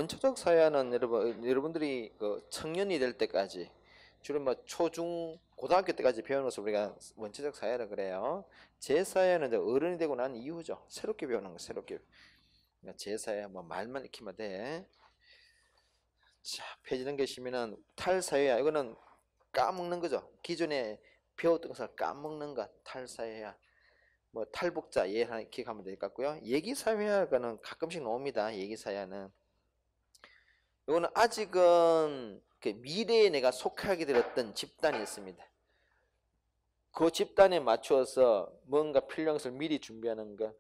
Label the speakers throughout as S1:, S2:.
S1: 원초적 사회화는 여러분들이 그 청년이 될 때까지 주로 뭐 초중 고등학교 때까지 배우는 것을 우리가 원초적 사회라 그래요. 제사회는 이제 어른이 되고 난 이후죠. 새롭게 배우는 거, 새롭게. 그러니까 제사회 뭐 말만 익히면 돼. 자, 페이지 넘기시면은 탈사회야. 이거는 까먹는 거죠. 기존에 배웠던 것을 까먹는 것, 탈사회야. 뭐 탈북자 예 하나 기억하면 될 것 같고요. 얘기사회화는 가끔씩 나옵니다. 얘기사회는 이거는 아직은 그 미래에 내가 속하게 되었던 집단이 있습니다. 그 집단에 맞추어서 뭔가 필요한 것을 미리 준비하는 것,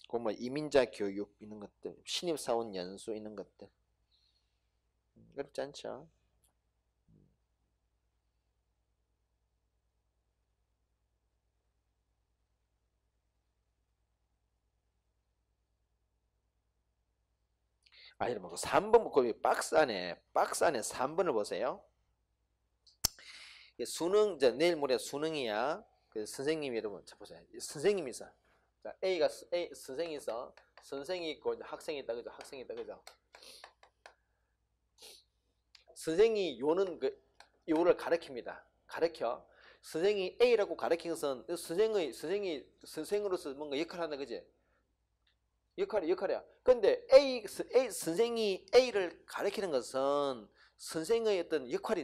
S1: 그 뭐 이민자 교육 이런 것들, 신입사원 연수 이런 것들 어렵지 않죠. 아, 여러분, 그 3번 거기 박스 안에 3번을 보세요. 수능, 이제 내일 모레 수능이야. 그 선생님이 여러분, 자 보세요. 선생님이 있어. 자, 선생이 있어. 선생이 있고 학생이 있다, 그죠? 학생이 있다, 그죠? 선생이 요를 가르칩니다. 가르쳐. 선생이 A라고 가르치는 것은 선생이 선생으로서 뭔가 역할을 한다, 그지? 역할이야. 근데 선생이 A를 가르치는 것은 선생의 어떤 역할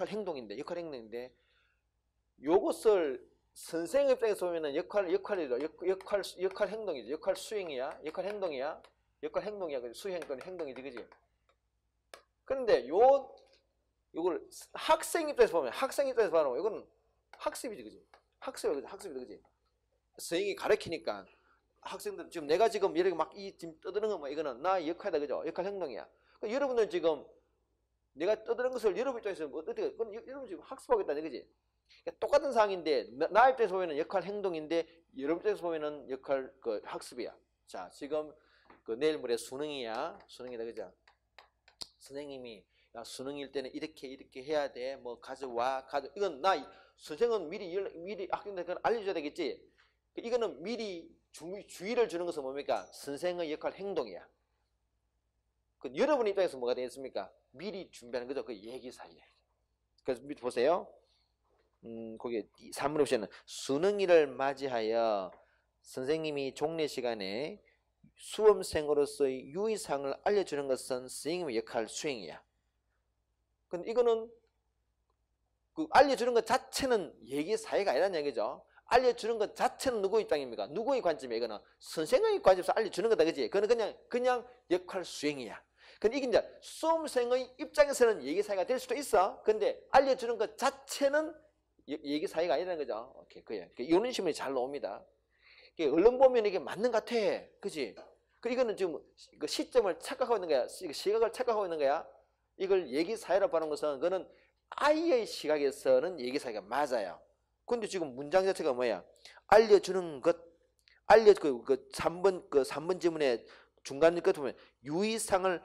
S1: 행동인데, 요것을 선생의 입장에서 보면은 역할 행동이지. 역할 수행이야. 역할 행동이야. 행동이지, 그지? 그런데 요걸 학생 입장에서 보면, 이거는 학습이지, 그지? 학습이지, 그지? 선생님이 가르치니까 학생들 지금 내가 지금 이렇게 막 지금 떠드는 거 뭐 이거는 나의 역할이다, 그죠? 역할 행동이야. 그러니까 여러분들 지금 내가 떠드는 것을 여러분 입장에서 어떻게? 그건 여러분 지금 학습하겠다는 거지. 그러니까 똑같은 상황인데 나 입장에서 보면은 역할 행동인데 여러분 입장에서 보면은 역할 그 학습이야. 자, 지금 그 내일 모레 수능이다, 그죠? 선생님이 야, 수능일 때는 이렇게 해야 돼. 뭐 가져와. 이건 선생은 미리 학생들한테 알려줘야 되겠지. 이거는 미리 주의를 주는 것은 뭡니까? 선생의 역할 행동이야. 그 여러분 입장에서 뭐가 되겠습니까? 미리 준비하는 거죠. 그 얘기 사이에. 그래서 밑에 보세요. 거기 3번 옵션은 수능일을 맞이하여 선생님이 종례 시간에 수험생으로서의 유의사항을 알려주는 것은 선생님의 역할 수행이야. 근데 이거는 그 알려주는 것 자체는 얘기 사회가 아니라는 얘기죠. 알려주는 것 자체는 누구의 입장입니까? 누구의 관점이에요? 이거는 선생의 관점에서 알려주는 거다, 그지? 그거는 그냥 역할 수행이야. 근데 이게 이제 수험생의 입장에서는 얘기 사회가 될 수도 있어. 근데 알려주는 것 자체는 얘기 사회가 아니라는 거죠. 오케이, 그래. 이런 식으로 잘 나옵니다. 얼른 보면 이게 맞는 것 같아, 그지? 이거는 지금 그 시점을 착각하고 있는 거야. 시각을 착각하고 있는 거야. 이걸 얘기 사회라고 하는 것은 그거는 아이의 시각에서는 얘기 사회가 맞아요. 근데 지금 문장 자체가 뭐야? 알려주는 것, 그 3번 지문에 중간 끝에 보면 유의사항을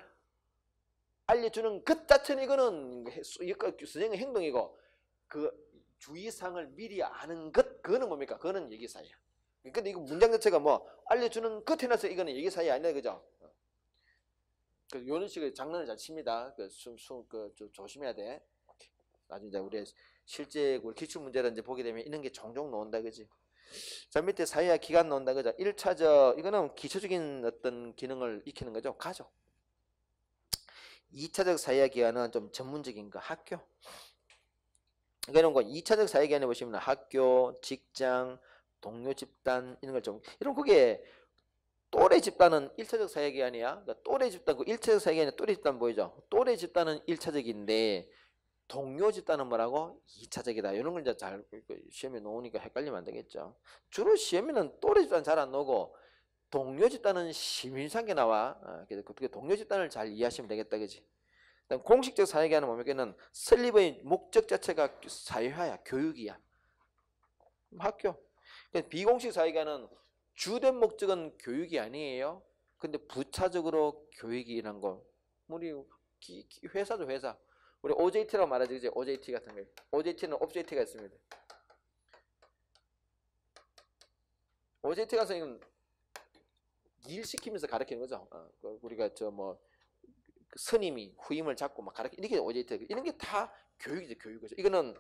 S1: 알려주는 것 자체는 이거는 선생의 행동이고, 그 주의사항을 미리 아는 것, 그거는 뭡니까? 그거는 얘기 사회야. 근데 이거 문장 자체가 뭐 알려주는 것 해놔서 이거는 얘기 사회 아니야, 그죠? 이런 식의 장난을 잘 칩니다. 조심해야 돼. 나중에 이제 우리 실제 기출 문제를 이제 보게 되면 이런 게 종종 나온다, 그지? 자, 밑에 사회화 기간 나온다, 그죠? 1차적 이거는 기초적인 어떤 기능을 익히는 거죠. 가족. 2차적 사회화 기간은 좀 전문적인 거, 학교. 이런 거 2차적 사회 기간에 보시면 학교, 직장, 동료 집단 이런 걸 좀 이런 그게 또래 집단은 1차적 사회 기간이야. 그러니까 또래 집단, 그 1차적 사회 기간에 또래 집단 보이죠? 또래 집단은 1차적인데 동료 집단은 뭐라고? 2차적이다. 이런 걸 이제 잘 시험에 놓으니까 헷갈리면 안 되겠죠. 주로 시험에는 또래 집단 잘 안 나오고 동료 집단은 심의상에 나와. 그래서 어떻게 동료 집단을 잘 이해하시면 되겠다, 그지? 공식적 사회계는 뭡니까? 설립의 목적 자체가 사회화야, 교육이야. 학교. 비공식 사회계는 주된 목적은 교육이 아니에요. 근데 부차적으로 교육이란 거. 우리 회사죠, 회사. 우리 OJT라고 말하지, 그지? OJT 같은 거. OJT는 옵제이트가 있습니다. OJT 가서 일 시키면서 가르치는 거죠. 우리가 스님이 후임을 잡고 막 가르쳐 이렇게 오제이트 이런 게 다 교육이죠, 교육이죠. 이거는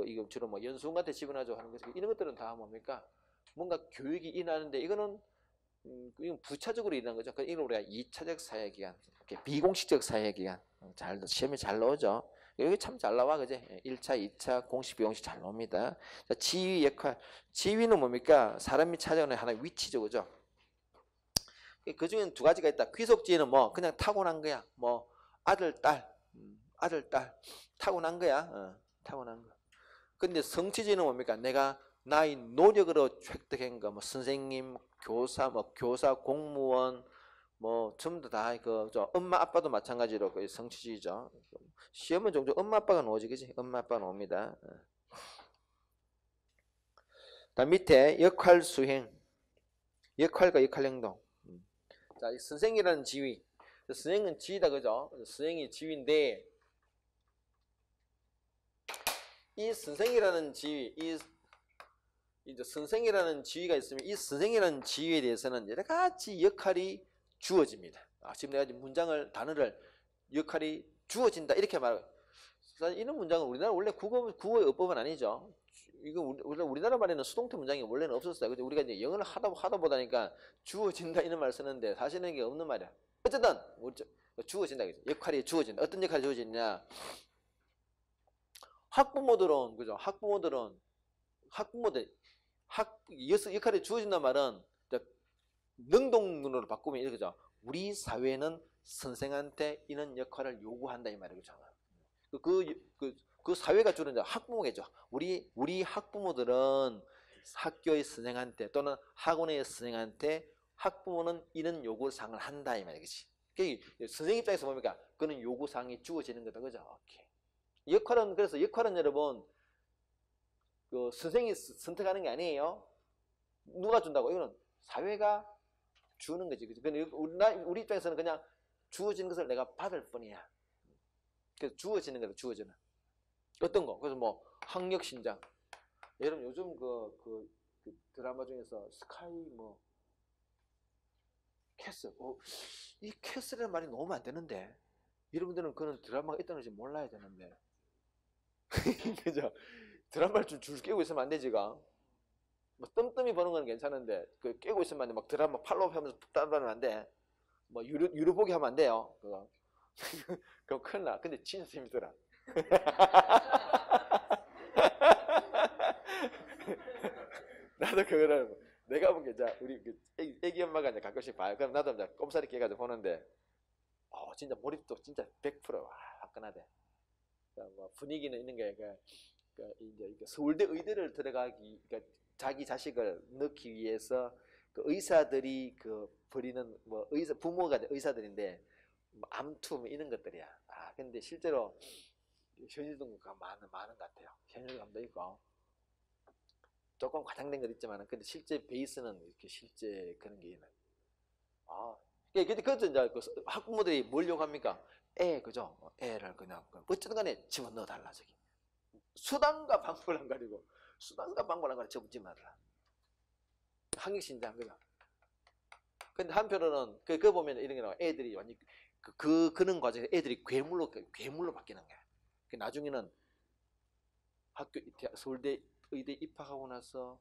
S1: 이거 주로 뭐 연수원한테 지원하죠 하는 거죠. 이런 것들은 다 뭡니까? 뭔가 교육이 일어나는데 이거는 이건 부차적으로 일어나는 거죠. 이걸 우리가 2차적 사회기관, 비공식적 사회기관 잘 시험에 잘 나오죠. 여기 참 잘 나와, 그지? 1차, 2차 공식, 비공식 잘 나옵니다. 자, 지위 역할, 지위는 뭡니까? 사람이 차지하는 하나의 위치죠, 그죠? 그 중에는 두 가지가 있다. 귀속지위는 뭐 그냥 타고난 거야. 뭐 아들, 딸, 타고난 거야. 타고난 거. 근데 성취지위는 뭡니까? 내가 나의 노력으로 획득한 거, 뭐 선생님, 교사, 뭐 교사, 공무원, 뭐 전부 다 엄마 아빠도 마찬가지로 그 성취지위죠. 시험은 종종 엄마 아빠가 나오지, 그지? 엄마 아빠가 나옵니다. 다음 밑에 역할 수행, 역할과 역할 행동. 자, 이 선생이라는 지위, 선생은 지위다, 그죠? 선생이 지위인데 이 선생이라는 지위, 이제 선생이라는 지위가 있으면 이 선생이라는 지위에 대해서는 여러 가지 역할이 주어집니다. 지금 내가 문장을 단어를 역할이 주어진다 이렇게 말하고, 사실 이런 문장은 우리나라 원래 국어의 어법은 아니죠. 이거 우리나라 말에는 수동태 문장이 원래는 없었어요. 근데 우리가 이제 영어를 하다 보다니까 주어진다 이런 말을 쓰는데 사실은 이게 없는 말이야. 어쨌든 주어진다, 역할이 주어진다. 어떤 역할이 주어지냐? 학부모들 역할이 주어진단 말은 능동문으로 바꾸면 이렇게죠. 우리 사회는 선생한테 이런 역할을 요구한다 이 말이죠. 그 사회가 주는 학부모겠죠. 우리 학부모들은 학교의 선생한테 또는 학원의 선생한테 학부모는 이런 요구사항을 한다 이 말이지. 선생 입장에서 뭡니까? 그는 요구사항이 주어지는 거다, 그죠? 오케이. 그래서 역할은 여러분 그 선생이 선택하는 게 아니에요. 누가 준다고? 이거는 사회가 주는 거지. 우리 입장에서는 그냥 주어진 것을 내가 받을 뿐이야. 그래서 주어지는 거다, 주어지는. 어떤 거? 그래서 뭐 학력신장. 여러분 요즘 그 드라마 중에서 스카이 뭐 캐슬. 이 캐슬이라는 말이 너무 안 되는데. 여러분들은 그런 드라마가 있다는 걸 몰라야 되는데. 그죠? 드라마를 좀 줄 깨고 있으면 안 되지가. 뭐 뜸뜸이 보는 건 괜찮은데 그 깨고 있으면 안 돼. 막 드라마 팔로우 하면서 푹 따라다니면 안 돼. 뭐 유료 보기 하면 안 돼요. 그거. 그럼 큰일 나. 근데 진짜 재밌더라. 나도 그거를 내가 본 게 우리 애기 엄마가 이제 가끔씩 봐요. 그럼 나도 이제 꼼살이 깨가지고 보는데 진짜 몰입도 진짜 100% 화끈하대. 뭐 분위기는 있는 게 이제 서울대 의대를 들어가기, 그러니까 자기 자식을 넣기 위해서 그 의사들이 벌이는 뭐 부모가 의사들인데 뭐 암투 뭐 이런 것들이야. 근데 실제로 현실도 많은 것 같아요. 현실감도 있고 조금 과장된 것 있지만 근데 실제 베이스는 이렇게 실제 그런 게 있는. 근데 그것도 이제 학부모들이 뭘 요구합니까? 그죠? 애를 그냥 어쨌든 간에 집어넣어 달라 저기. 수단과 방법을 안 가리고 집어넣지 말라. 학력신장 그죠? 근데 한편으로는 그거 보면 이런 게 나와. 애들이 완전 그런 과정에서 애들이 괴물로 바뀌는 거야. 나중에는 서울대 의대 입학하고 나서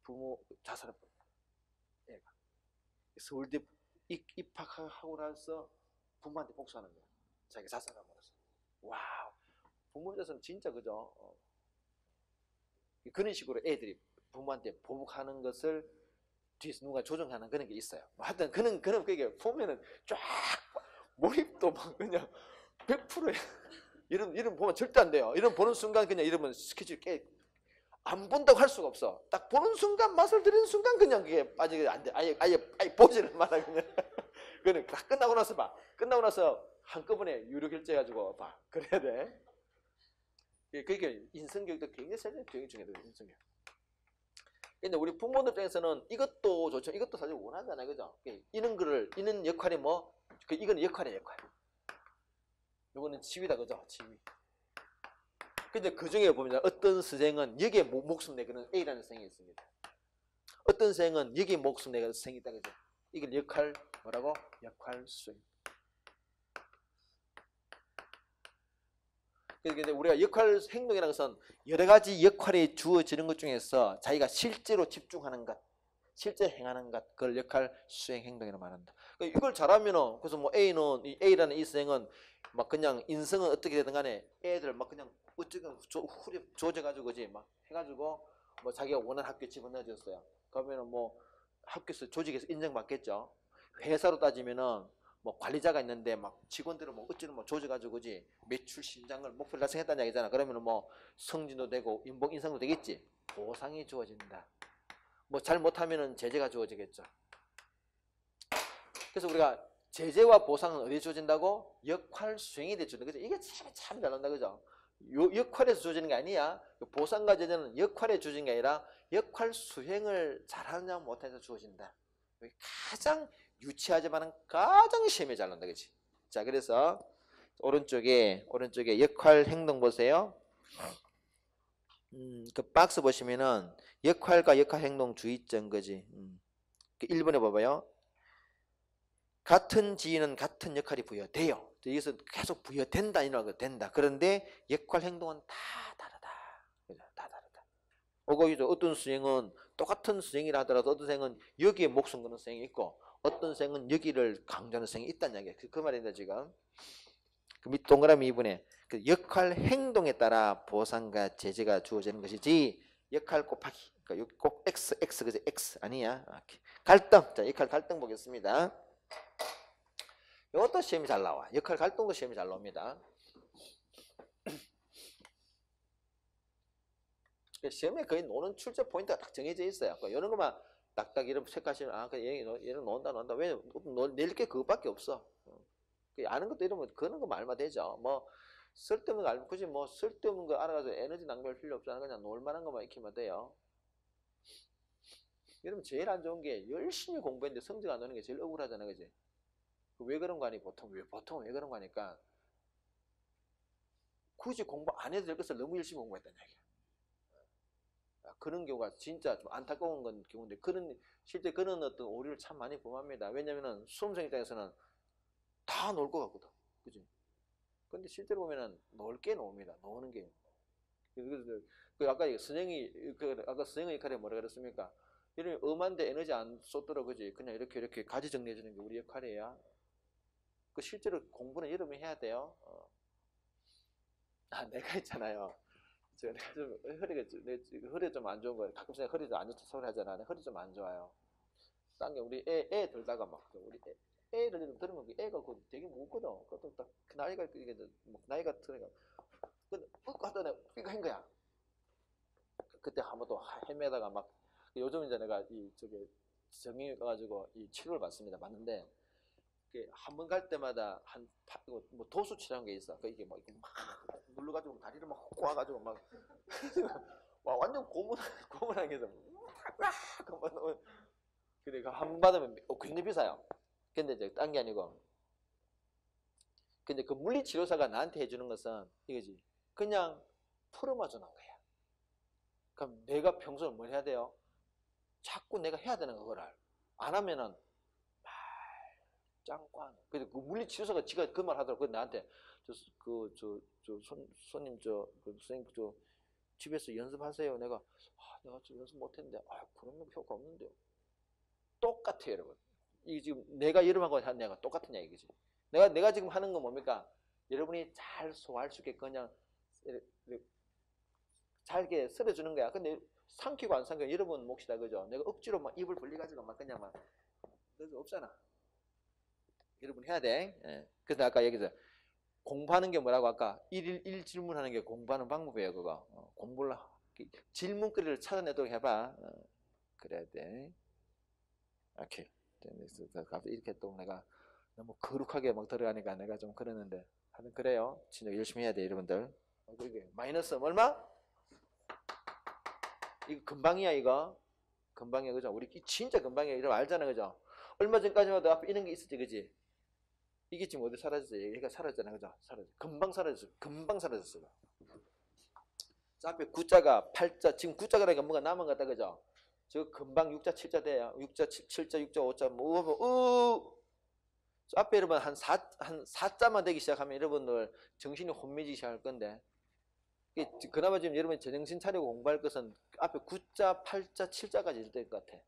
S1: 부모 자살했거든. 애가 서울대 입학하고 나서 부모한테 복수하는 거야. 자기가 자살함으로써. 와우. 부모 자살은 진짜 그죠? 그런 식으로 애들이 부모한테 보복하는 것을 뒤에서 누가 조정하는 그런 게 있어요. 하여튼 그는 그게 보면은 쫙 몰입도 막 그냥 100%야. 이런 보면 절대 안 돼요. 이런 보는 순간 그냥 이러면 스케줄 안 본다고 할 수가 없어. 딱 보는 순간 맛을 들이는 순간 그냥 그게 빠지게 안 돼. 아예 보지를 마라 그냥. 그는 다 끝나고 나서 봐. 끝나고 나서 한꺼번에 유료 결제해가지고 봐. 그래야 돼. 그게 인성교육도 굉장히 세계적인 중요해요. 인성교육. 근데 우리 부모들 입장에서는 이것도 좋죠. 이것도 사실 원하잖아요, 그죠? 이런 역할이 뭐? 이거는 역할이에요, 역할. 이거는 지위다, 그죠? 지위. 근데 그 중에 보면 어떤 선생은 여기에 목숨 내거는 A라는 선생이 있습니다. 어떤 선생은 여기에 목숨 내거는 선생이 있다, 그죠? 이걸 역할 뭐라고? 역할 수행. 근데 우리가 역할 행동이라는 것은 여러 가지 역할이 주어지는 것 중에서 자기가 실제로 집중하는 것, 실제 행하는 것, 그걸 역할 수행 행동이라고 말한다. 이걸 잘하면은 그래서 뭐 A라는 이 수행은 막 그냥 인성은 어떻게 되든 간에 애들 막 그냥 어쩌건 조져가지고 그지 막 해가지고 뭐 자기가 원하는 학교에 집어넣어줬어요. 그러면은 뭐 학교에서 조직에서 인정받겠죠. 회사로 따지면은 뭐 관리자가 있는데 막 직원들은 뭐 어쩌는 뭐 조져가지고 그지 매출 신장을 목표를 달성했다는 얘기잖아. 그러면은 뭐 승진도 되고 인상도 되겠지. 보상이 주어진다. 뭐 잘못하면은 제재가 주어지겠죠. 그래서 우리가 제재와 보상은 어디에 주어진다고? 역할 수행이 돼 주는 거죠. 이게 참 잘난다 그죠? 역할에서 주어지는 게 아니야. 보상과 제재는 역할에 주어지는 게 아니라 역할 수행을 잘하느냐 못하느냐 주어진다. 가장 유치하지만은 가장 시험에 잘 난다 그치? 자, 그래서 오른쪽에 역할 행동 보세요. 그 박스 보시면은 역할과 역할 행동 주의점 거지. 1번에 봐봐요. 같은 지위는 같은 역할이 부여돼요. 여기서 계속 부여된다 이라고 된다. 그런데 역할 행동은 다 다르다. 다 다르다. 어떤 수행은 똑같은 수행이라 하더라도 어떤 수행은 여기에 목숨 거는 수행이 있고 어떤 수행은 여기를 강조하는 수행이 있다는 이야기야. 그 말인데 지금. 그 밑 동그라미 2분에 그 역할 행동에 따라 보상과 제재가 주어지는 것이지 역할 곱하기 그러니까 꼭 X 그지 X 아니야. 갈등. 자, 역할 갈등 보겠습니다. 이것도 시험이 잘 나와. 역할 갈등도 시험이 잘 나옵니다. 시험에 거의 노는 출제 포인트가 딱 정해져 있어요. 이런 것만 딱딱 이런 체크하시면 얘는 논다. 왜 낼 게 그것밖에 없어. 아는 것도 이러면 그런 거 말만 되죠. 뭐 쓸데없는 거 알면 굳이 뭐 쓸데없는 거 알아가지고 에너지 낭비할 필요 없잖아. 그냥 놀만한 것만 익히면 돼요. 여러분 제일 안 좋은 게 열심히 공부했는데 성적 안 나오는 게 제일 억울하잖아, 그지? 왜 그런 거 아니? 보통 왜 그런 거 하니까 굳이 공부 안 해도 될 것을 너무 열심히 공부했다는 얘기야. 그런 경우가 진짜 좀 안타까운 건 경우인데 실제 그런 어떤 오류를 참 많이 범합니다. 왜냐면은 수험생 입장에서는 다 놀 것 같거든, 그지? 근데 실제로 보면은 놀게 노습니다. 노는 게. 아까 선생의 역할이 뭐라 그랬습니까? 이런 엄한데 에너지 안 쏟더라, 그지? 그냥 이렇게 가지 정리해주는 게 우리 역할이야. 그 실제로 공부는 여러분이 해야 돼요. 내가 있잖아요. 내가 좀 허리가 좀 안 좋은 거예요. 가끔씩 허리 좀 안 좋다 소리 하잖아. 허리 좀 안 좋아요. 딴 게 우리 애 들다가 막 우리 애를 들으면 애가 되게 무거든. 그것도 딱 나이가 이게 뭐 나이가 들으니까 근데 하더니 이거 한 거야. 그때 한번 또 헤매다가 막 요즘 이제 내가 이 저기 정형외 가지고 이 치료를 받습니다. 맞는데 한 번 갈 때마다 뭐 도수치라는 게 있어. 이게 막 눌러가지고 다리를 막 꼬아가지고 막 완전 고문하게 해서 근데 한 번 받으면 굉장히 비싸요. 근데 이제 딴 게 아니고 근데 그 물리치료사가 나한테 해주는 것은 이거지. 그냥 풀어만 주는 거야. 그럼 내가 평소에 뭘 해야 돼요? 자꾸 내가 해야 되는 거를 안 하면은 짱꽝. 그래서 그 물리치료사가 지가 그 말 하더라고. 나한테 손님 선생님 집에서 연습하세요. 내가 좀 연습 못했는데 그러면 효과 없는데요. 똑같아요, 여러분. 이게 지금 내가 여러분하고 하는 내가 똑같은 얘기지. 내가 지금 하는 건 뭡니까? 여러분이 잘 소화할 수 있게 그냥 잘게 썰어주는 거야. 근데 삼키고 안 삼키고 여러분 몫이다, 그죠? 내가 억지로 막 입을 벌려가지고 막 그냥 막 그래서 없잖아. 여러분 해야 돼. 예. 그래서 아까 얘기했어. 공부하는 게 뭐라고 아까 1 질문하는 게 공부하는 방법이에요, 그거. 공부를 질문거리를 찾아내도록 해봐. 그래야 돼. 오케이. 갑자기 이렇게 또 내가 너무 거룩하게 막 들어가니까 내가 좀 그러는데 하여튼 그래요. 진짜 열심히 해야 돼, 여러분들. 이게 마이너스 얼마? 이거 금방이야, 이거. 금방이야, 그죠? 우리 진짜 금방이야. 이거 알잖아, 그죠? 얼마 전까지만 해도 앞에 이런 게 있었지, 그지? 이게 지금 어디 사라졌어요? 얘가 사라졌잖아, 그죠? 금방 사라졌어. 금방 사라졌어. 자, 앞에 9자가 8자, 지금 9자가라니까 뭔가 남은 것 같다, 그죠? 저 금방 6자, 7자 돼요. 6자, 7자, 6자, 5자, 앞에 여러분 한 4자만 되기 시작하면 여러분들 정신이 혼미지기 시작할 건데 그나마 지금 여러분이 제정신 차리고 공부할 것은 앞에 9자, 8자, 7자까지 있을 것 같아.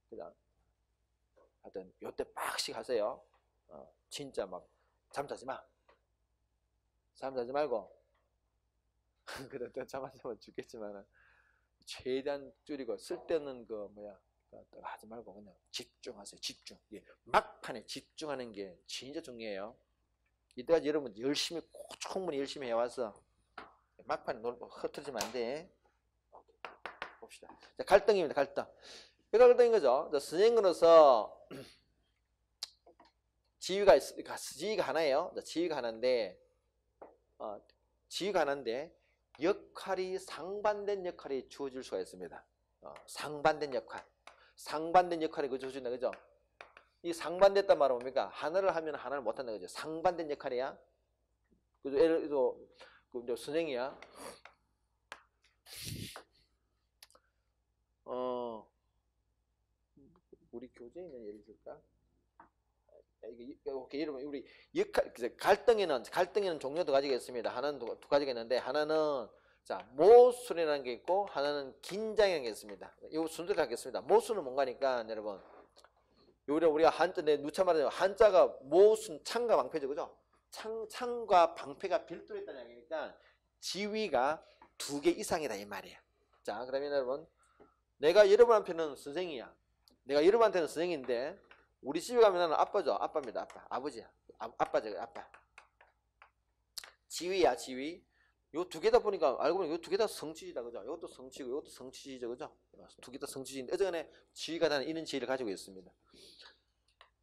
S1: 그죠? 하여튼 요때 빡씩 하세요. 진짜 막 잠자지 마. 잠자지 말고 그래도 잠 안 자면 죽겠지만 최대한 줄이고 쓸데없는 거 뭐야 하지 말고 그냥 집중하세요. 집중. 예. 막판에 집중하는 게 진짜 중요해요. 이때까지 여러분 열심히 충분히 열심히 해와서 막판에 흐트러지면 안 돼. 봅시다. 자, 갈등입니다. 갈등. 이거 갈등인 거죠. 선생으로서 지위가 하나예요. 지위가 하나인데 지위가 하나인데 역할이 상반된 역할이 주어질 수가 있습니다. 상반된 역할. 상반된 역할이 주어진다. 그죠? 이 상반됐단 말은 뭡니까? 하나를 하면 하나를 못한다. 그죠? 상반된 역할이야. 그죠? 예를 들어, 선생이야. 우리 교재에 있는 예를 들까? 이게 여러분 우리 역할 갈등에는 종류도 가지겠습니다. 하나는 두 가지가 있는데 하나는 자 모순이라는 게 있고 하나는 긴장이라는 게 있습니다. 이 순서를 하겠습니다. 모순은 뭔가니까 여러분 우리가 한자 내 누차 말하자면 한자가 모순 창과 방패죠, 그죠? 창과 방패가 별도로 있다는 얘기니까 지위가 2개 이상이다 이 말이에요. 자 그러면 여러분 내가 여러분한테는 선생이야. 내가 여러분한테는 선생인데 우리 집에 가면 나는 아빠죠. 아빠입니다. 아빠. 아버지야. 아빠죠. 아빠. 지위야. 지위. 요 2개 다 보니까 알고 보니까 요 2개 다 성취지다. 그죠? 이것도 성취고 이것도 성취지죠. 그죠? 2개 다 성취지인데 어쨌거나 지위가 나는 이런 지위를 가지고 있습니다.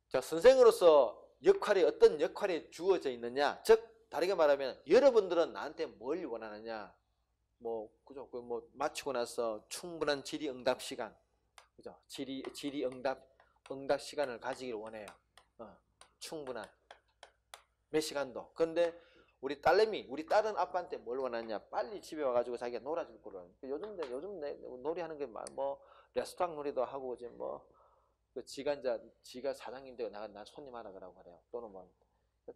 S1: 자, 선생으로서 어떤 역할이 주어져 있느냐? 즉 다르게 말하면 여러분들은 나한테 뭘 원하느냐? 그죠? 마치고 나서 충분한 질의응답 시간. 그죠? 질의응답 시간을 가지기를 원해요. 충분한 몇 시간도. 근데 우리 딸은 아빠한테 뭘 원하냐? 빨리 집에 와가지고 자기가 놀아줄 거를. 요즘 놀이하는 게 레스토랑 놀이도 하고 이제 지가 사장님 되고 나 손님 하나 그러고 그래요. 또는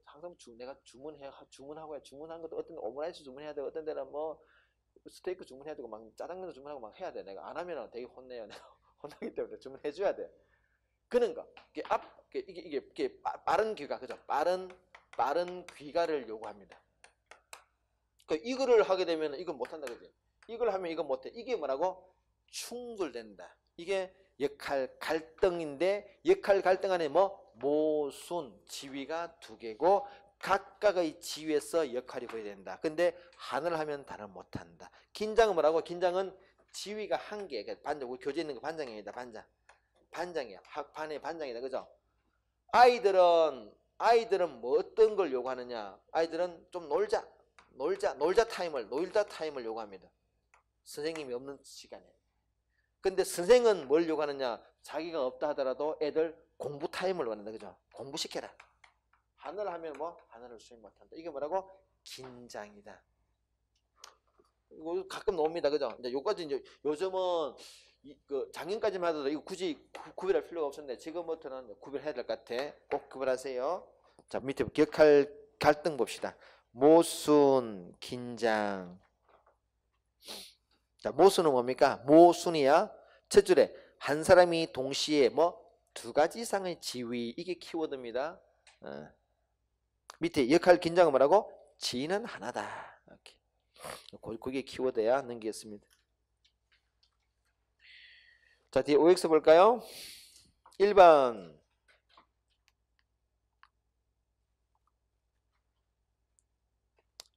S1: 항상 내가 주문하고 주문한 것도 어떤 오므라이스 주문해야 되고 어떤 데는 스테이크 주문해야 되고 막 짜장면도 주문하고 막 해야 돼. 내가 안 하면 되게 혼내요. 내가 혼나기 때문에 주문해줘야 돼. 그런 거. 이게 빠른 귀가, 그죠? 빠른 귀가를 요구합니다. 이거를 하게 되면 이건 못한다, 그지? 이걸 하면 이건 못해. 이게 뭐라고? 충돌된다. 이게 역할 갈등인데, 역할 갈등 안에 모순, 지위가 2개고, 각각의 지위에서 역할이 보여야 된다. 근데 하나를 하면 다른 못한다. 긴장은 뭐라고? 긴장은 지위가 1개. 반장, 우리 교재에 있는 거 반장입니다. 반장이야. 반의 반장이다. 그죠? 아이들은 어떤 걸 요구하느냐? 아이들은 좀 놀자 타임을 요구합니다. 선생님이 없는 시간에. 근데 선생은 뭘 요구하느냐? 자기가 없다 하더라도 애들 공부 타임을 원한다. 그죠? 공부시켜라. 하나를 하면 하나를 수행 못한다. 이게 뭐라고? 긴장이다. 이거 가끔 나옵니다. 그죠? 이제 요까지 요즘은 작년까지만 하더라도 이거 굳이 구별할 필요가 없었는데 지금부터는 구별해야 될 것 같아. 꼭 구별하세요. 자, 밑에 역할 갈등 봅시다. 모순, 긴장. 자, 모순은 뭡니까? 모순이야. 첫 줄에 한 사람이 동시에 2가지 이상의 지위. 이게 키워드입니다. 밑에 역할 긴장은 뭐라고? 지는 하나다. 이렇게. 그게 키워드야. 넘기겠습니다. 자, 뒤에 OX 볼까요? 1번.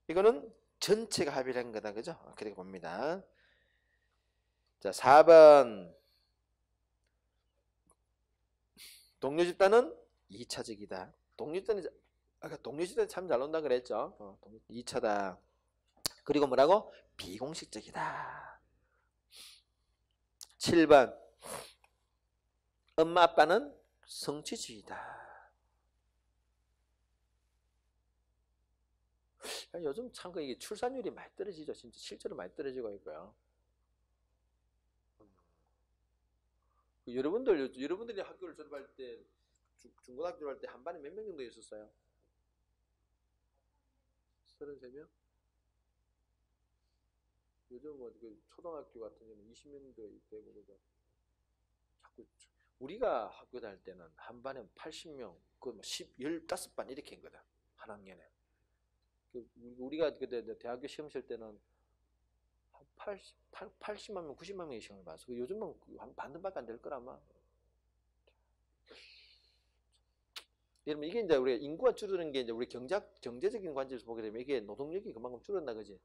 S1: 이거는 전체가 합의를 한 거다. 그죠? 그렇게 봅니다. 자, 4번. 동료 집단은 2차적이다. 아까 동료 집단이 참 잘 논다 그랬죠? 2차다. 그리고 뭐라고? 비공식적이다. 7번. 엄마 아빠는 성취주의다. 요즘 참 이게 출산율이 많이 떨어지죠. 진짜 실제로 많이 떨어지고 있고요. 여러분들이 학교를 졸업할 때 중고등학교 졸업할 때 한 반에 몇 명 정도 있었어요? 33명? 요즘 뭐 그 초등학교 같은 경우는 20명도 되고 그죠. 자꾸 우리가 학교 다닐 때는 한 반에 80명, 그뭐 15반 이렇게 한 거다. 한 학년에. 우리가 그때 대학교 시험 칠 때는 한 80만 명, 90만 명의 시험을 봤어. 요즘은 한 반밖에 안 될 거라 아마. 여러분 이게 이제 우리가 인구가 줄어드는 게 이제 우리 경제적인 관점에서 보게 되면 이게 노동력이 그만큼 줄어든다 그지.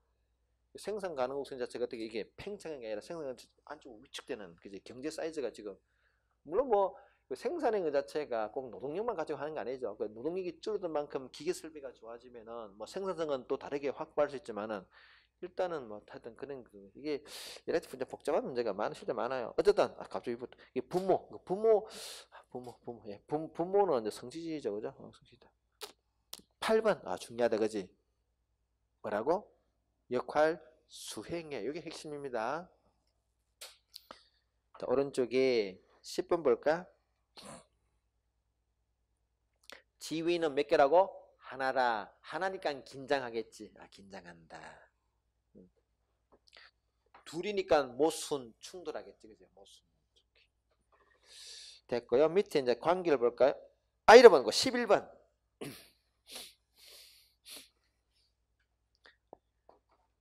S1: 생산 가능성 자체가 어떻게 이게 팽창한 게 아니라 생산이 안쪽 위축되는 그지. 경제 사이즈가 지금 물론 뭐 생산의 그 자체가 꼭 노동력만 가지고 하는 게 아니죠. 그 노동력이 줄어든 만큼 기계 설비가 좋아지면은 뭐 생산성은 또 다르게 확보할 수 있지만은 일단은 뭐 하여튼 그런 이게 여러 가지 복잡한 문제가 실제 많아요. 어쨌든 갑자기 이게 부모는 이제 성취지죠, 그죠? 성취다. 8번 중요하다, 그지? 뭐라고? 역할 수행해. 이게 핵심입니다. 자, 오른쪽에 10번 볼까? 지위는 몇 개라고? 하나라. 하나니까 긴장하겠지. 긴장한다. 둘이니까 모순 충돌하겠지, 그죠? 모순. 됐고요. 밑에 이제 관계를 볼까요? 이러면 11번.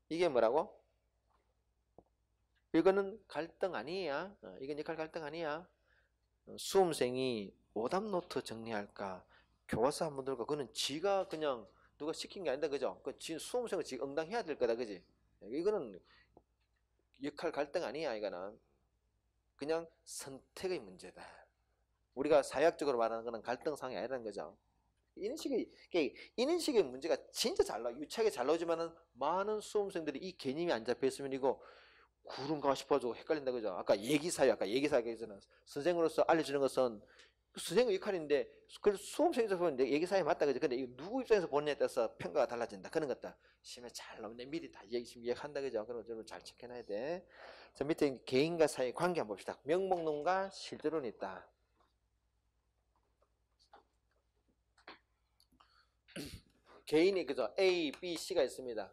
S1: 이게 뭐라고? 이거는 갈등 아니야. 이건 역할 갈등 아니야. 수험생이 오답노트 정리할까? 교과서 한번 들고 그거는 지가 그냥 누가 시킨 게 아니다, 그죠? 그 수험생은 지가 응당해야 될 거다, 그지? 이거는 역할 갈등 아니야. 이거는 그냥 선택의 문제다. 우리가 사회학적으로 말하는 거는 갈등상이 아니라는 거죠. 이런 식의 문제가 진짜 잘 나와. 유치하게 잘 나오지만은 많은 수험생들이 이 개념이 안 잡혀 있으면 이거 구른가 싶어서 헷갈린다, 그죠? 아까 얘기사회에서는 선생으로서 알려주는 것은 선생의 역할인데, 그래서 수험생에서 보면 얘기사회 맞다, 그죠? 근데 이거 누구 입장에서 보느냐에 따라서 평가가 달라진다. 그런 것들. 시험에 잘 나오는데 미리 다 얘기한다, 그죠? 그런 걸 잘 체크해놔야 돼. 자, 밑에 개인과 사회 관계 한번 봅시다. 명목론과 실제론이 있다. 개인이, 그죠? A, B, C가 있습니다.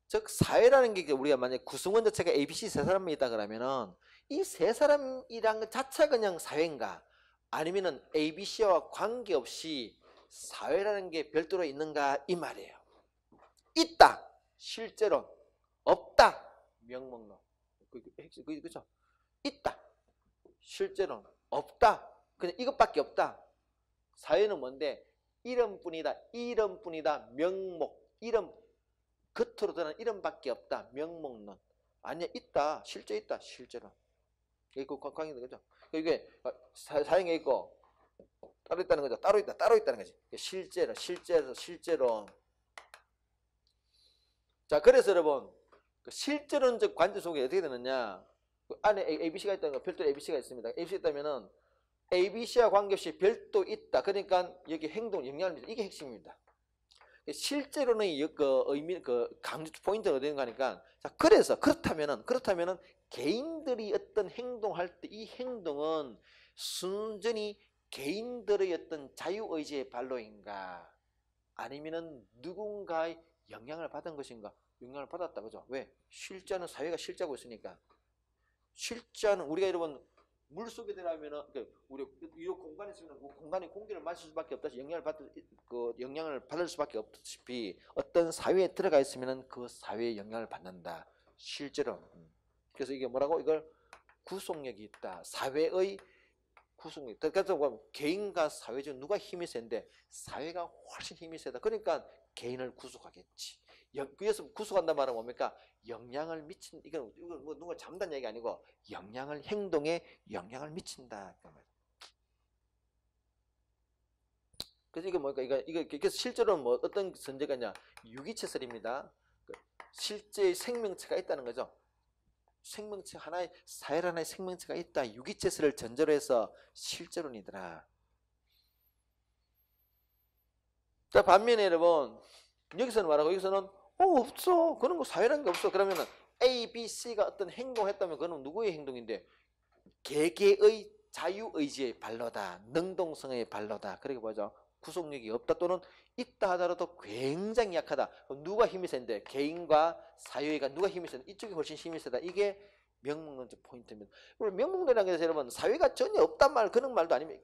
S1: 즉 사회라는 게 우리가 만약 구성원 자체가 A, B, C 세 사람이 있다 그러면은 이 세 사람이란 것 자체가 그냥 사회인가 아니면은 A, B, C와 관계없이 사회라는 게 별도로 있는가 이 말이에요. 있다 실제론, 없다 명목론. 그죠? 있다 실제론, 없다 그냥 이것밖에 없다. 사회는 뭔데? 이름뿐이다 명목. 이름 겉으로 드러난 이름밖에 없다. 명목론. 아니야, 있다. 실제 있다. 실제로. 이게 관계인 거죠. 이게 사형에 있고 따로 있다는 거죠. 따로 있다는 거지. 실제로. 자, 그래서 여러분 실제론적 관점 속에 어떻게 되느냐? 안에 ABC가 있다는 거, 별도 ABC가 있습니다. ABC 있다면은 ABC와 관계없이 별도 있다. 그러니까 여기 행동, 영향을 미친다. 이게 핵심입니다. 실제로는 의미, 강조 포인트가 어디 있는가 하니까, 자, 그렇다면은 개인들이 어떤 행동할 때 이 행동은 순전히 개인들의 어떤 자유의지의 발로인가? 아니면은 누군가의 영향을 받은 것인가? 영향을 받았다, 그죠? 왜? 실제는 사회가 실제하고 있으니까. 실제는 우리가 여러분, 물 속에 들어가면은 우리 이 공간에 있으면 공간에 공기를 마실 수밖에 없다시 영향을 받을 수밖에 없다시피 어떤 사회에 들어가 있으면은 그 사회에 영향을 받는다. 실제로. 그래서 이게 뭐라고? 이걸 구속력이 있다. 사회의 구속력. 그래서 보면 개인과 사회 중 누가 힘이 센데 사회가 훨씬 힘이 세다. 그러니까 개인을 구속하겠지. 그래서 구속한단 말은 뭡니까? 영향을 미친, 이건 뭐 누가 잠단 얘기 아니고 행동에 영향을 미친다. 그래서 이게 뭡니까? 그래서 실제로는 뭐 어떤 전제가 있냐? 유기체설입니다. 실제의 생명체가 있다는 거죠. 생명체 하나의, 사회 하나의 생명체가 있다. 유기체설을 전제로 해서 실제론이더라. 자, 반면에 여러분, 여기서는 말하고, 여기서는 없어. 그런 거 사회라는 게 없어. 그러면은 A, B, C가 어떤 행동을 했다면 그건 누구의 행동인데? 개개의 자유의지의 발로다. 능동성의 발로다. 그렇게 보죠. 구속력이 없다 또는 있다 하더라도 굉장히 약하다. 누가 힘이 센데 개인과 사회가 누가 힘이 센데 이쪽이 훨씬 힘이 세다. 이게 명목론적 포인트입니다. 명목론이라는 게 여러분 사회가 전혀 없단 말 그런 말도 아니면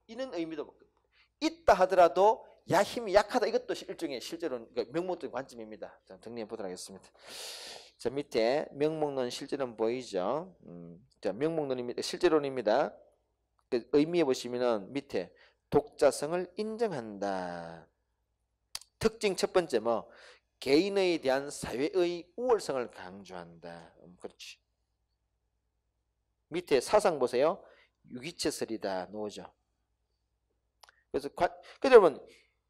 S1: 이런 의미도 있다 하더라도 야 힘이 약하다. 이것도 일종의 실제로 명목론적 관점입니다. 자, 정리해 보도록 하겠습니다. 자, 밑에 명목론 실제론 보이죠? 자, 명목론입니다. 실제론입니다. 그 의미해 보시면은 밑에 독자성을 인정한다. 특징 첫 번째 뭐 개인에 대한 사회의 우월성을 강조한다. 그렇지. 밑에 사상 보세요. 유기체설이다. 놓으죠. 그래서 여러분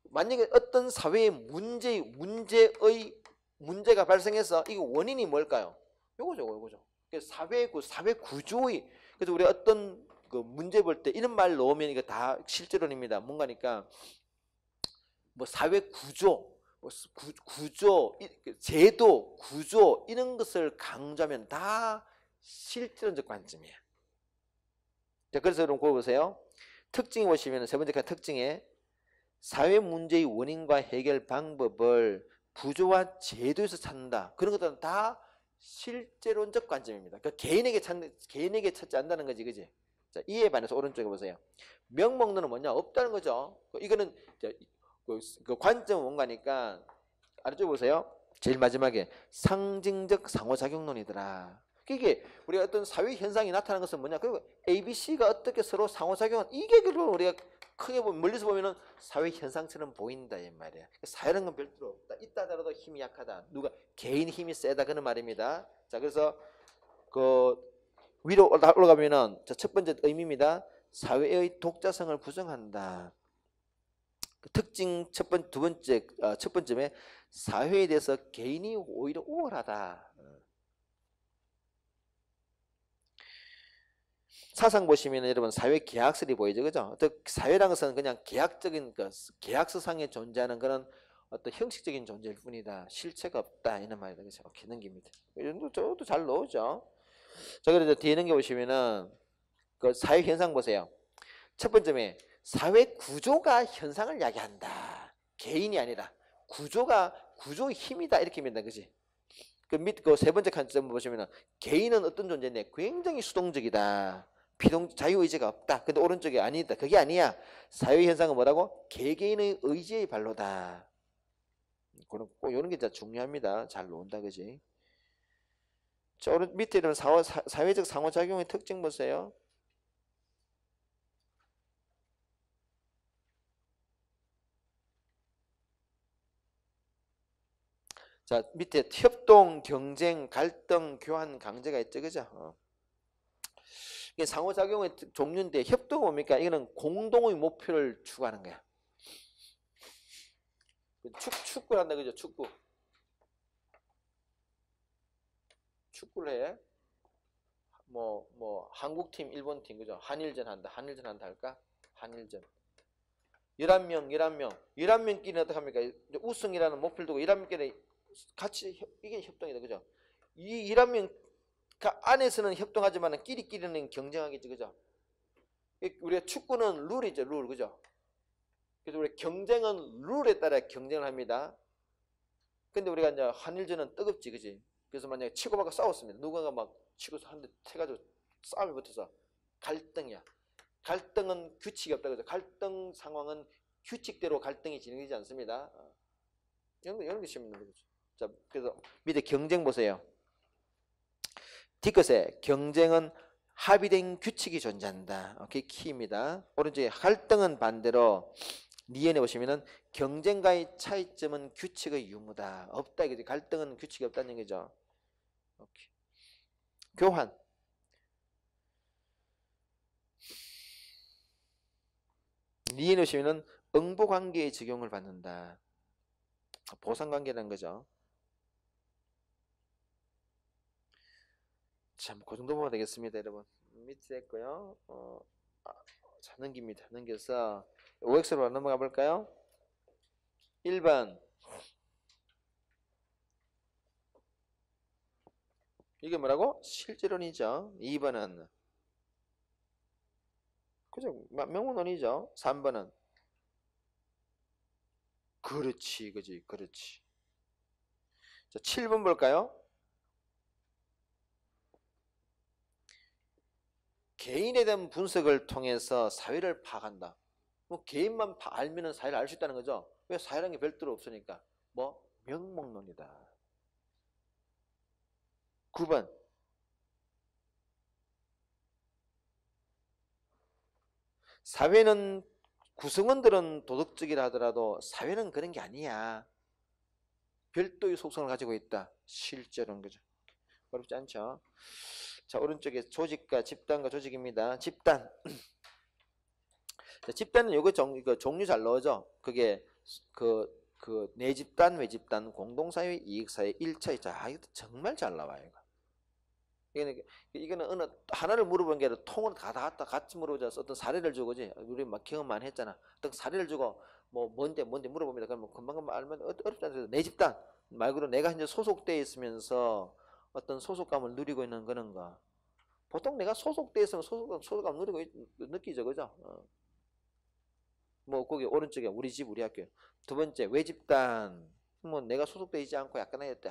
S1: 만약에 어떤 사회의 문제가 발생해서 이거 원인이 뭘까요? 요거죠. 사회 구조의 그래서 우리 어떤 그 문제 볼 때 이런 말 넣으면 이거 다 실제론입니다. 뭔가니까 뭐 사회 구조, 제도, 구조 이런 것을 강조하면 다 실제론적 관점이에요. 자, 그래서 여러분 그거 보세요. 특징이 보시면 세 번째 특징에 사회 문제의 원인과 해결 방법을 구조와 제도에서 찾는다. 그런 것들은 다 실제론적 관점입니다. 그러니까 개인에게 찾지 않는다는 거지, 그지? 자, 이에 반해서 오른쪽에 보세요. 명목론은 뭐냐? 없다는 거죠. 이거는 그 관점은 뭔가니까 아래쪽에 보세요. 제일 마지막에 상징적 상호작용론이더라. 이게 우리가 어떤 사회 현상이 나타나는 것은 뭐냐? 그리고 ABC가 어떻게 서로 상호작용한 이게 결국 우리가 크게 보면 멀리서 보면은 사회 현상처럼 보인다 이 말이야. 사회라는 건 별도로 없다. 있다 하더라도 힘이 약하다. 누가 개인 힘이 세다 그런 말입니다. 자, 그래서 그 위로 올라가면은 첫 번째 의미입니다. 사회의 독자성을 부정한다. 특징 첫 번째에 사회에 대해서 개인이 오히려 우월하다. 사상 보시면 여러분 사회 계약설이 보이죠, 그죠? 사회라는 것은 그냥 계약적인 계약서상에 존재하는 그런 어떤 형식적인 존재일 뿐이다. 실체가 없다 이런 말이다. 그래서 이렇게 넘깁니다. 저도 잘 나오죠. 자, 그래서 뒤에 넘겨 보시면은 그 사회 현상 보세요. 첫 번째에 사회 구조가 현상을 이야기한다. 개인이 아니라 구조의 힘이다 이렇게입니다, 그지? 그 세 번째 관점 보시면은 개인은 어떤 존재인데 굉장히 수동적이다. 자유의지가 없다. 근데 오른쪽에 아니다. 그게 아니야. 사회 현상은 뭐라고? 개개인의 의지의 발로다. 이런 게 진짜 중요합니다. 잘 논다, 그지? 자, 오른 밑에 이런 사회적 상호작용의 특징 보세요. 자, 밑에 협동, 경쟁, 갈등, 교환, 강제가 있죠, 그죠? 이게 상호작용의 종류인데 협동은 뭡니까? 이거는 공동의 목표를 추구하는 거야. 축구를 한다, 그죠? 축구를 해. 한국팀, 일본팀, 그죠? 한일전 한다 할까? 한일전. 11명끼리는 어떻게 합니까? 우승이라는 목표를 두고 11명끼리 같이 이게 협동이다, 그죠? 이 11명 안에서는 협동하지만 끼리끼리는 경쟁하겠지, 그죠? 우리가 축구는 룰이죠, 룰, 그죠? 그래서 우리 경쟁은 룰에 따라 경쟁을 합니다. 근데 우리가 이제 한일전은 뜨겁지, 그지? 그래서 만약에 치고받고 싸웠습니다. 누군가 막 치고서 한 대 태가지고 싸움이 붙어서 갈등이야. 갈등은 규칙이 없다, 그죠? 갈등 상황은 규칙대로 갈등이 진행되지 않습니다. 이런 게 쉽는 거죠. 자, 그래서 밑에 경쟁 보세요. 뒤끝에 경쟁은 합의된 규칙이 존재한다. 그게 키입니다. 오른쪽에 갈등은 반대로 니은에 보시면은 경쟁과의 차이점은 규칙의 유무다. 없다 이거지. 갈등은 규칙이 없다는 얘기죠. 오케이. 교환. 니은에 보시면은 응보관계의 적용을 받는다. 보상관계라는 거죠. 참, 그 정도 보면 되겠습니다, 여러분. 밑에 했고요. 자, 넘깁니다. 넘겨서 OX로 넘어가 볼까요? 1번. 이게 뭐라고? 실제론이죠. 2번은 그죠? 명문론이죠. 3번은 그렇지, 그지, 그렇지. 자, 7번 볼까요? 개인에 대한 분석을 통해서 사회를 파악한다. 뭐 개인만 알면은 사회를 알 수 있다는 거죠. 왜 사회라는 게 별도로 없으니까. 뭐 명목론이다. 9번 사회는 구성원들은 도덕적이라 하더라도 사회는 그런 게 아니야. 별도의 속성을 가지고 있다. 실제로는 거죠. 어렵지 않죠. 자, 오른쪽에 조직과 집단과 조직입니다. 집단. 집단은 요거 종류 잘 넣어줘. 그게 내집단, 외집단, 공동사회, 이익사회, 1차, 2차. 이거 정말 잘 나와요. 이거는 어느 하나를 물어본 게 아니라 통으로 다 같이 물어보자. 어떤 사례를 주고지. 우리 막 경험 많이 했잖아. 어떤 사례를 주고 뭐 뭔데 물어봅니다. 그러면 금방 알면 어렵지 않아요. 내 집단 말 그대로 내가 이제 소속돼 있으면서 어떤 소속감을 누리고 있는 그런 거. 보통 내가 소속돼 있으면 소속감 누리고 느끼죠, 그죠? 뭐 거기 오른쪽에 우리 집 우리 학교. 두 번째 외집단. 뭐 내가 소속돼 있지 않고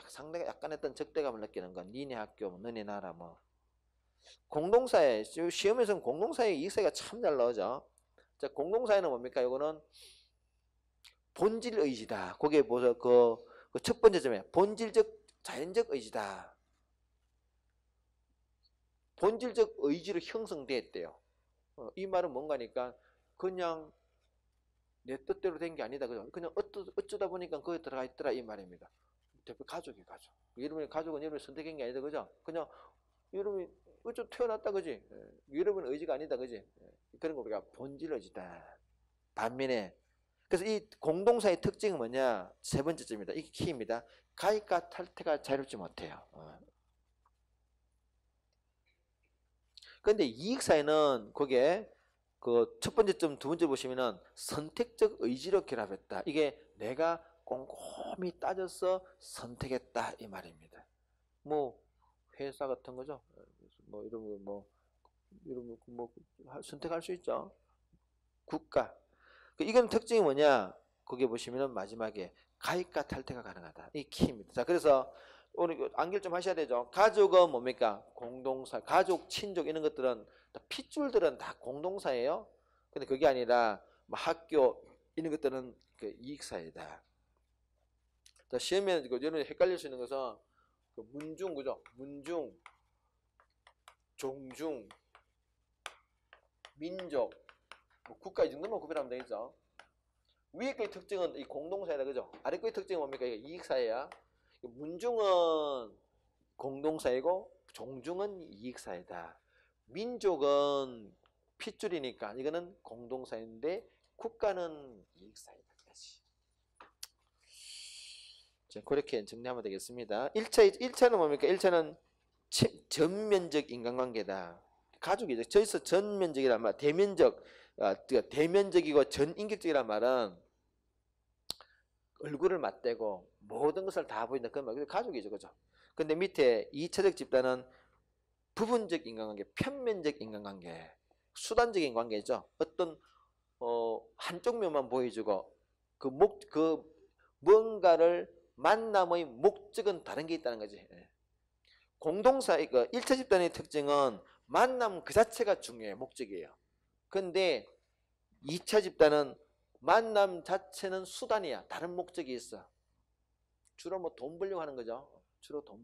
S1: 상대가 약간 했던 적대감을 느끼는 건 니네 학교, 뭐 너네 나라 뭐. 공동사회 시험에서는 공동사회 이익사회가 참 잘 나오죠. 자, 공동사회는 뭡니까? 이거는 본질 의지다. 거기에 뭐죠? 그 첫 번째 점에 본질적 자연적 의지다. 본질적 의지로 형성됐대요. 이 말은 뭔가니까 그냥 내 뜻대로 된 게 아니다. 그냥 어쩌다 보니까 거기 들어가 있더라 이 말입니다. 대표 가족이 가족. 여러분의 가족은 여러분이 선택한 게 아니다, 그죠? 그냥 여러분이 어쩌 태어났다, 그지? 여러분의 의지가 아니다, 그지? 그런 거 우리가 본질 의지다. 반면에 그래서 이 공동사의 특징은 뭐냐? 세 번째입니다. 이게 키입니다. 가입과 탈퇴가 자유롭지 못해요. 그런데 이익사회는 거기에 그 첫 번째 점, 두 번째 보시면은 선택적 의지로 결합했다. 이게 내가 꼼꼼히 따져서 선택했다 이 말입니다. 뭐 회사 같은 거죠. 뭐 이런 뭐 선택할 수 있죠. 국가. 이건 특징이 뭐냐? 거기 보시면은 마지막에 가입과 탈퇴가 가능하다. 이 키입니다. 자, 그래서 오늘 암기를 좀 하셔야 되죠. 가족은 뭡니까? 공동사. 가족, 친족 이런 것들은 핏줄들은 다 공동사예요. 근데 그게 아니라 뭐 학교 이런 것들은 그 이익사회다. 자, 시험에 여러분이 헷갈릴 수 있는 것은 그 문중, 그죠? 문중, 종중, 민족, 뭐 국가 이 정도만 구별하면 되겠죠. 위에 거의 특징은 이 공동사회다, 그죠? 아래 거의 특징은 뭡니까? 이게 이익사회야. 문중은 공동사회고 종중은 이익사회다. 민족은 핏줄이니까 이거는 공동사회인데 국가는 이익사회다. 자, 그렇게 정리하면 되겠습니다. 1차는 뭡니까? 1차는 전면적 인간관계다. 가족이죠. 저기서 전면적이란 말, 대면적이고 전인격적이란 말은 얼굴을 맞대고 모든 것을 다 보인다. 그 말, 가족이죠. 그죠? 근데 밑에 2차적 집단은 부분적 인간관계, 편면적 인간관계, 수단적인 관계죠. 어떤 한쪽 면만 보여주고 그 뭔가를 만남의 목적은 다른 게 있다는 거지. 공동사의 1차 집단의 특징은 만남 그 자체가 중요해요. 목적이에요. 근데 2차 집단은 만남 자체는 수단이야. 다른 목적이 있어. 주로 뭐 돈 벌려고 하는 거죠. 주로 돈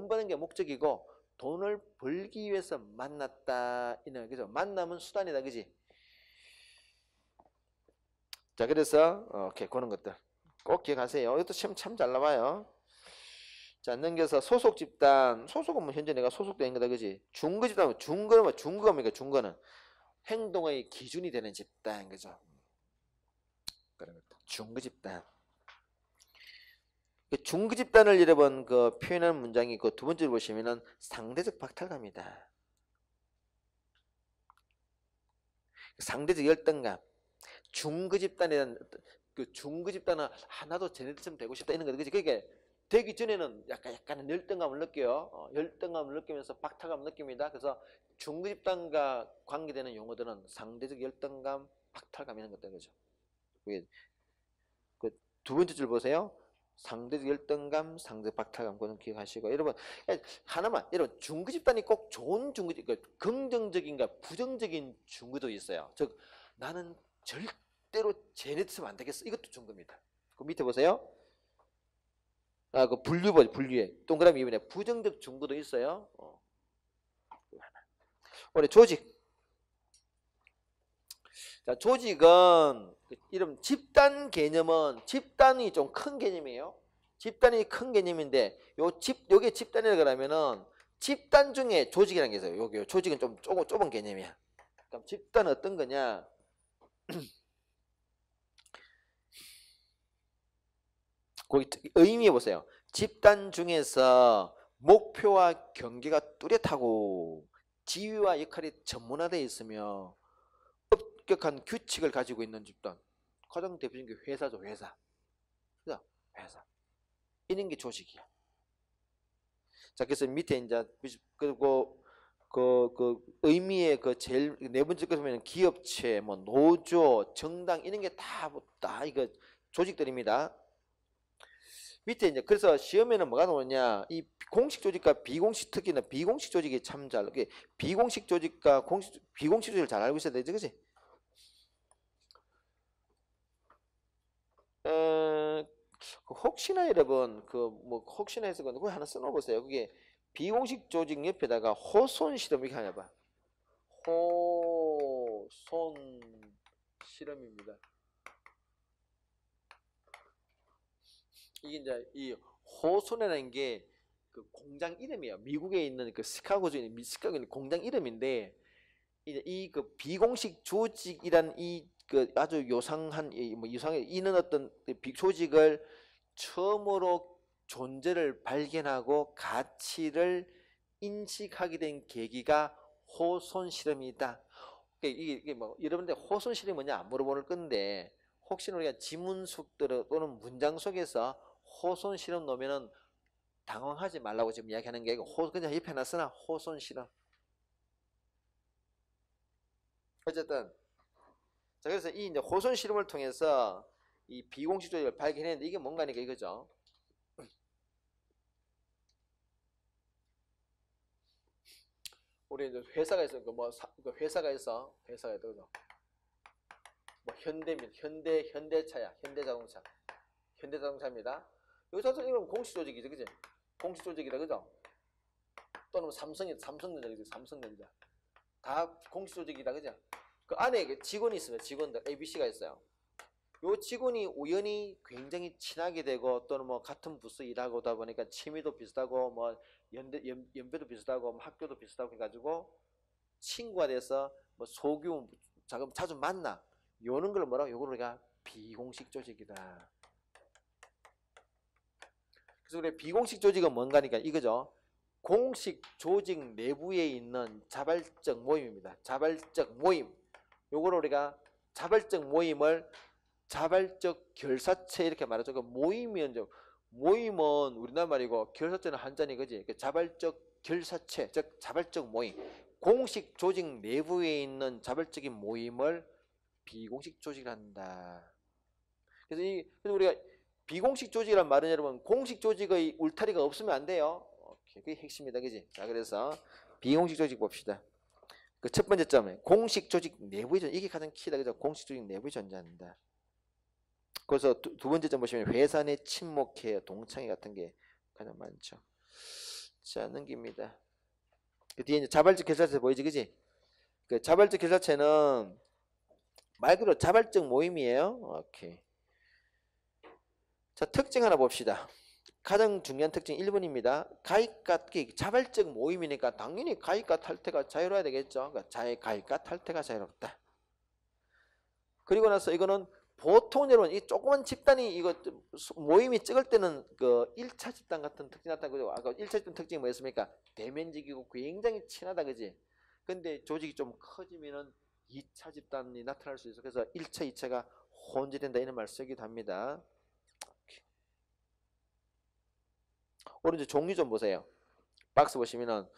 S1: 버는 게 목적이고 돈을 벌기 위해서 만났다. 그죠? 만남은 수단이다. 그지? 자, 그래서 오케이, 그런 것들 꼭 기억하세요. 이것도 시험 참 잘 나와요. 자, 넘겨서 소속 집단. 소속은 뭐 현재 내가 소속된 거다, 그지? 중거 집단, 중거는 뭐 중거입니까? 중거는 행동의 기준이 되는 집단, 그죠? 그런 것들. 중거 집단. 중거 집단을 여러분 표현하는 문장이 두 번째로 보시면은 상대적 박탈감이다. 상대적 열등감. 중거 집단이란 중거 집단은 하나도 쟤네들처럼 되고 싶다 이런 거, 그지? 그러니까 되기 전에는 약간 열등감을 느껴요. 열등감을 느끼면서 박탈감을 느낍니다. 그래서 중거 집단과 관계되는 용어들은 상대적 열등감, 박탈감 이런 것들, 그죠? 그 두 번째 줄 보세요. 상대적 열등감, 상대적 박탈감, 그건 기억하시고. 여러분, 하나만, 여러분, 중구 집단이 꼭 좋은 중구, 그러니까 긍정적인가 부정적인 중구도 있어요. 즉, 나는 절대로 쟤네 쓰면 안 되겠어. 이것도 중구입니다. 그 밑에 보세요. 그 분류에 동그라미 이번에 부정적 중구도 있어요. 우리 조직. 자, 조직은 이름 집단 개념은 집단이 좀 큰 개념이에요. 집단이 큰 개념인데 요게 집단이라 그러면은 집단 중에 조직이라는 게 있어요. 요게 조직은 좀 좁은 개념이야. 그럼 집단은 어떤 거냐? 거기 의미해 보세요. 집단 중에서 목표와 경계가 뚜렷하고 지위와 역할이 전문화되어 있으며 엄격한 규칙을 가지고 있는 집단. 가장 대표적인 게 회사죠, 회사. 회사. 이런 게 조직이야. 자, 그래서 밑에 이제 그리고 그 의미의 그 제일 네 번째 거 보면 기업체, 뭐 노조, 정당 이런 게 다 이거 조직들입니다. 밑에 이제 그래서 시험에는 뭐가 나오냐? 이 공식 조직과 비공식 특기는 비공식 조직이 참 잘. 비공식 조직과 비공식 조직을 잘 알고 있어야 되지, 그지? 혹시나 여러분 뭐 혹시나 해서 그거 하나 써놓으세요. 그게 비공식 조직 옆에다가 호손 실험 이렇게 하나 봐. 호손 실험입니다. 이게 이제 이 호손이라는 게 그 공장 이름이에요. 미국에 있는 그 시카고주에 있는 공장 이름인데 이제 이 그 비공식 조직이란 이 그 아주 요상한 뭐 이상해 이는 어떤 조직을 처음으로 존재를 발견하고 가치를 인식하게 된 계기가 호손 실험이다. 이게 뭐 여러분들 호손 실험이 뭐냐 안 물어보는 건데 혹시 우리가 지문 속들 또는 문장 속에서 호손 실험 놓으면은 당황하지 말라고 지금 이야기하는 게 그냥 옆에 놨으나 호손 실험. 어쨌든 자 그래서 이 이제 호손 실험을 통해서 이 비공식 조직을 발견했는데 이게 뭔가니까 이거죠. 우리 이제 회사가 있어 회사가 있어 뭐 현대차야 현대자동차입니다. 여기서 이건 공식 조직이죠, 그지? 공식 조직이라 그죠? 또는 삼성전자 다 공식 조직이다, 그죠? 그 안에 직원이 있어요. 직원들 ABC가 있어요. 요 직원이 우연히 굉장히 친하게 되고 또는 뭐 같은 부서 일하고 다 보니까 취미도 비슷하고 뭐 연배도 비슷하고 뭐 학교도 비슷하고 해가지고 친구가 돼서 뭐 소규모 자주 만나. 요런 걸 뭐라고? 요걸 우리가 비공식 조직이다. 그래서 우리 비공식 조직은 뭔가니까 이거죠. 공식 조직 내부에 있는 자발적 모임입니다. 자발적 모임. 요걸 우리가 자발적 모임을 자발적 결사체 이렇게 말하죠. 그 모임은 우리나라 말이고 결사체는 한자니 그지? 자발적 결사체, 즉 자발적 모임. 공식 조직 내부에 있는 자발적인 모임을 비공식 조직이란다. 그래서 우리가 비공식 조직이란 말은 여러분 공식 조직의 울타리가 없으면 안 돼요. 그게 핵심이다, 그지? 자, 그래서 비공식 조직 봅시다. 그 첫 번째 점은 공식 조직 내부의 존재. 이게 가장 키다, 그죠? 공식 조직 내부의 존재한다. 그래서 두 번째 점 보시면 회사 내 친목회, 동창회 같은 게 가장 많죠. 자, 넘깁니다. 그 뒤에 이제 자발적 결사체 보이지, 그지? 그 자발적 결사체는 말 그대로 자발적 모임이에요. 오케이. 자, 특징 하나 봅시다. 가장 중요한 특징 1번입니다. 가입과 자발적 모임이니까 당연히 가입과 탈퇴가 자유로워야 되겠죠. 그러니까 가입과 탈퇴가 자유롭다. 그리고 나서 이거는 보통 여러분 이 조그만 집단이 이거 모임이 적을 때는 그 1차 집단 같은 특징이 나타나고 아까 1차 집단 특징이 뭐였습니까? 대면직이고 굉장히 친하다, 그지? 근데 조직이 좀 커지면은 2차 집단이 나타날 수 있어. 그래서 1차, 2차가 혼재된다 이런 말 쓰기도 합니다. 오른쪽 종류 좀 보세요. 박스 보시면은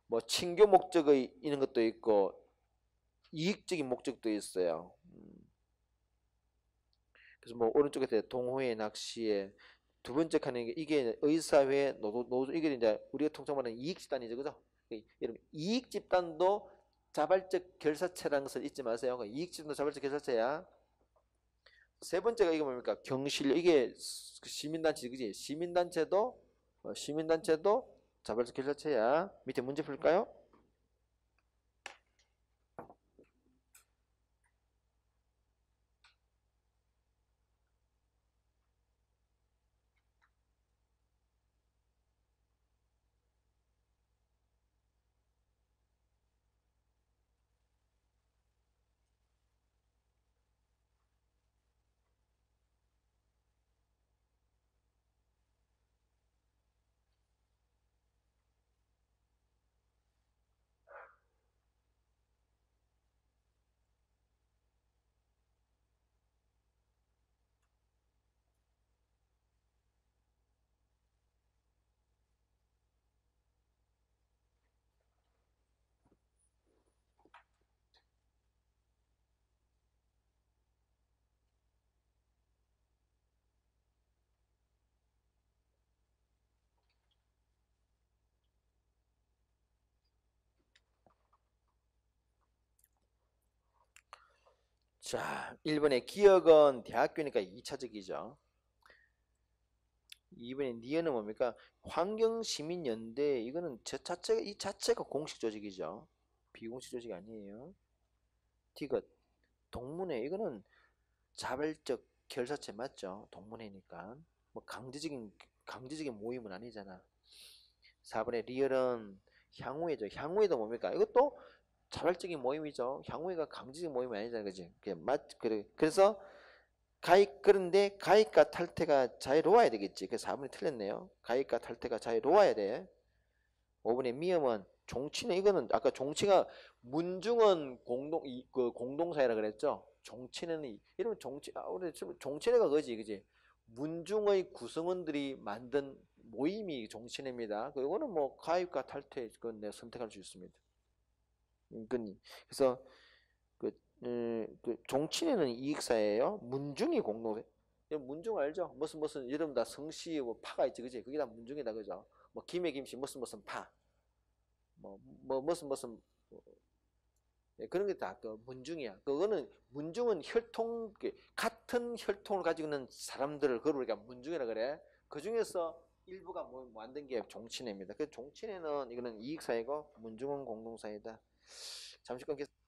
S1: 뭐 친교 목적의 있는 것도 있고 이익적인 목적도 있어요. 그래서 뭐 오른쪽에 동호회 낚시에 두 번째 칸에 이게 의사회 노조 이게 이제 우리가 통상 말하는 이익 집단이죠, 그죠? 여러분 이익 집단도 자발적 결사체라는 것을 잊지 마세요. 이익 집단도 자발적 결사체야. 세 번째가 이게 뭡니까? 경실 이게 시민단체 그지? 시민단체도 자발적 결사체야. 밑에 문제 풀까요? 자, 1번에 기억은 대학교니까 2차적이죠. 2번에 니은은 뭡니까? 환경시민연대 이거는 이 자체가 공식 조직이죠. 비공식 조직이 아니에요. 디귿 동문회 이거는 자발적 결사체 맞죠? 동문회니까 뭐 강제적인 모임은 아니잖아. 4번에 리얼은 향후회죠. 향후회도 뭡니까? 이것도 자발적인 모임이죠. 향후회가 강제적인 모임이 아니잖아, 그지? 그래서 그런데 가입과 탈퇴가 자유로워야 되겠지. 그래서 4번이 틀렸네요. 가입과 탈퇴가 자유로워야 돼. 5번의 미음은 종치는 이거는 아까 종치가 문중은 공동사회라 그랬죠. 종치는 이러면 우리 종친회가 그지, 그지? 문중의 구성원들이 만든 모임이 종친회입니다. 이거는 뭐 가입과 탈퇴 그건 내가 선택할 수 있습니다. 그래서 그 종친회는 이익사예요. 문중이 공동체. 문중 알죠? 무슨 여러분 다 성씨 뭐 파가 있지, 그지? 그게 다 문중이다, 그죠? 뭐 김에 김씨 무슨 파, 무슨 그런 게 다 그 문중이야. 그거는 문중은 같은 혈통을 가지고 있는 사람들을 그걸 우리가 문중이라 그래. 그 중에서 일부가 만든 게 종친회입니다. 그 종친회는 이거는 이익사회고 문중은 공동사회다. 잠시 끊겠습니다.